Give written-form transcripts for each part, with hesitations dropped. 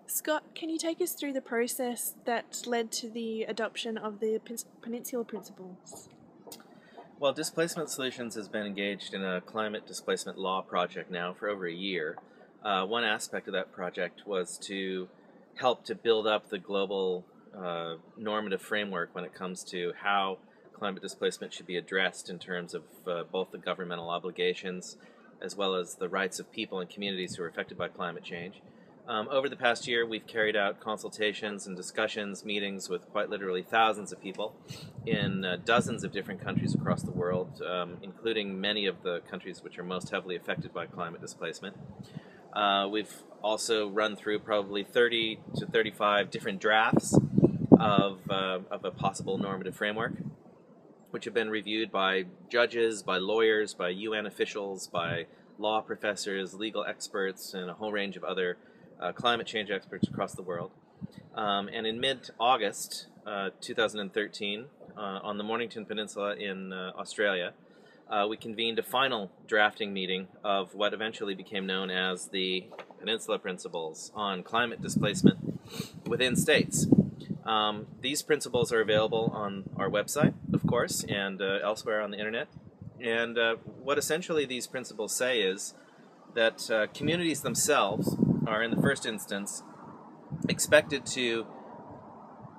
Scott, can you take us through the process that led to the adoption of the Peninsula Principles? Well, Displacement Solutions has been engaged in a climate displacement law project now for over a year. One aspect of that project was to help to build up the global normative framework when it comes to how climate displacement should be addressed in terms of both the governmental obligations as well as the rights of people and communities who are affected by climate change. Over the past year, we've carried out consultations and discussions, meetings with quite literally thousands of people in dozens of different countries across the world, including many of the countries which are most heavily affected by climate displacement. We've also run through probably 30 to 35 different drafts of a possible normative framework, which have been reviewed by judges, by lawyers, by UN officials, by law professors, legal experts, and a whole range of other climate change experts across the world. And in mid-August 2013, on the Mornington Peninsula in Australia, we convened a final drafting meeting of what eventually became known as the Peninsula Principles on climate displacement within states. These principles are available on our website, of course, and elsewhere on the internet. And what essentially these principles say is that communities themselves are, in the first instance, expected to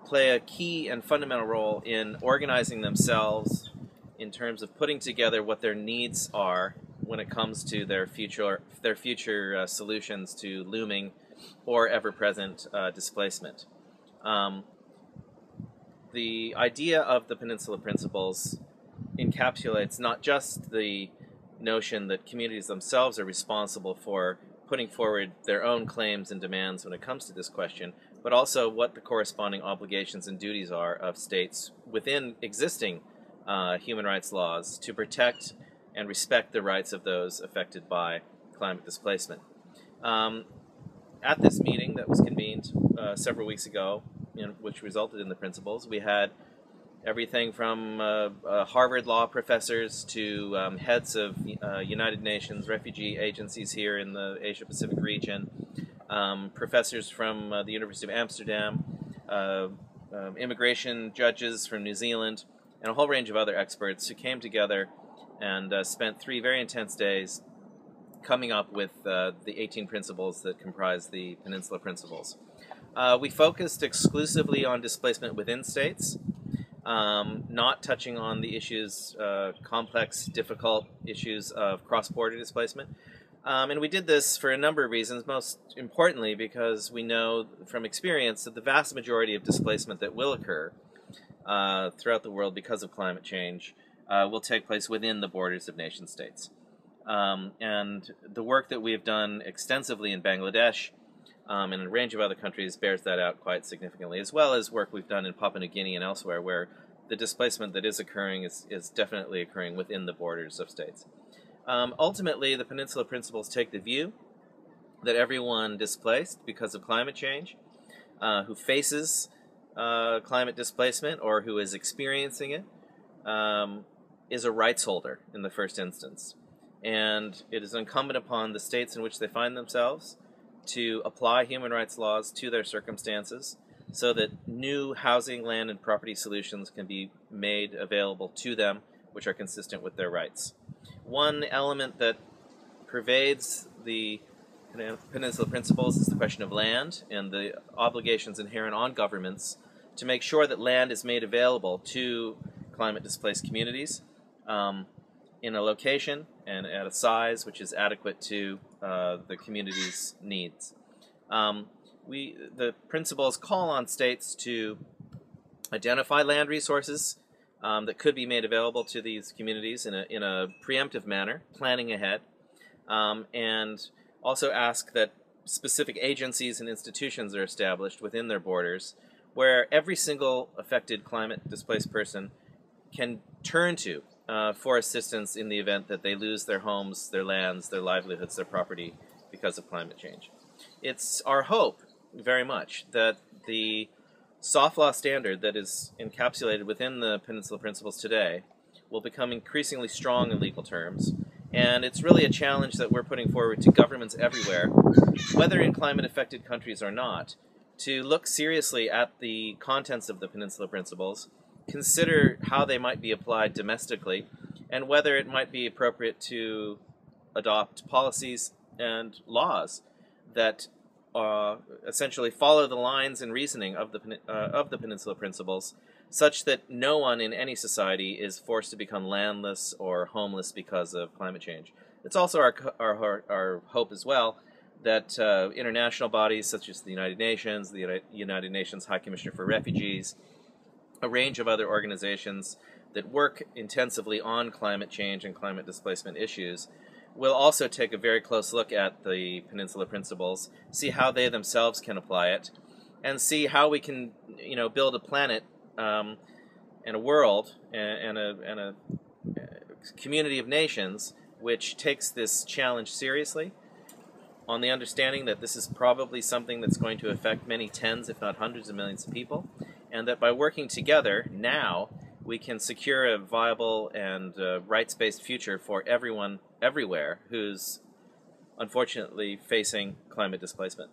play a key and fundamental role in organizing themselves in terms of putting together what their needs are when it comes to their future solutions to looming or ever-present displacement. The idea of the Peninsula Principles encapsulates not just the notion that communities themselves are responsible for putting forward their own claims and demands when it comes to this question, but also what the corresponding obligations and duties are of states within existing human rights laws to protect and respect the rights of those affected by climate displacement. At this meeting that was convened several weeks ago, which resulted in the principles, we had everything from Harvard law professors to heads of United Nations refugee agencies here in the Asia-Pacific region, professors from the University of Amsterdam, immigration judges from New Zealand, and a whole range of other experts who came together and spent 3 very intense days coming up with the 18 principles that comprise the Peninsula Principles. We focused exclusively on displacement within states, not touching on the issues, complex, difficult issues of cross-border displacement. And we did this for a number of reasons, most importantly because we know from experience that the vast majority of displacement that will occur throughout the world because of climate change will take place within the borders of nation states. And the work that we have done extensively in Bangladesh and a range of other countries bears that out quite significantly, as well as work we've done in Papua New Guinea and elsewhere, where the displacement that is occurring is definitely occurring within the borders of states. Ultimately, the Peninsula Principles take the view that everyone displaced because of climate change, who faces climate displacement or who is experiencing it, is a rights holder in the first instance. And it is incumbent upon the states in which they find themselves to apply human rights laws to their circumstances so that new housing, land, and property solutions can be made available to them which are consistent with their rights. One element that pervades the Peninsula Principles is the question of land and the obligations inherent on governments to make sure that land is made available to climate-displaced communities in a location and at a size which is adequate to the community's needs. The principles call on states to identify land resources that could be made available to these communities in a preemptive manner, planning ahead, and also ask that specific agencies and institutions are established within their borders where every single affected climate-displaced person can turn to for assistance in the event that they lose their homes, their lands, their livelihoods, their property because of climate change. It's our hope, very much, that the soft law standard that is encapsulated within the Peninsula Principles today will become increasingly strong in legal terms And it's really a challenge that we're putting forward to governments everywhere, whether in climate-affected countries or not, to look seriously at the contents of the Peninsula Principles, consider how they might be applied domestically, and whether it might be appropriate to adopt policies and laws that essentially follow the lines and reasoning of the Peninsula Principles, such that no one in any society is forced to become landless or homeless because of climate change. It's also our hope as well that international bodies such as the United Nations, the United Nations High Commissioner for Refugees, a range of other organizations that work intensively on climate change and climate displacement issues will also take a very close look at the Peninsula Principles, see how they themselves can apply it, and see how we can, build a planet and a world and a community of nations which takes this challenge seriously, on the understanding that this is probably something that's going to affect many tens, if not hundreds of millions of people, and that by working together now, we can secure a viable and rights-based future for everyone, everywhere, who's unfortunately facing climate displacement.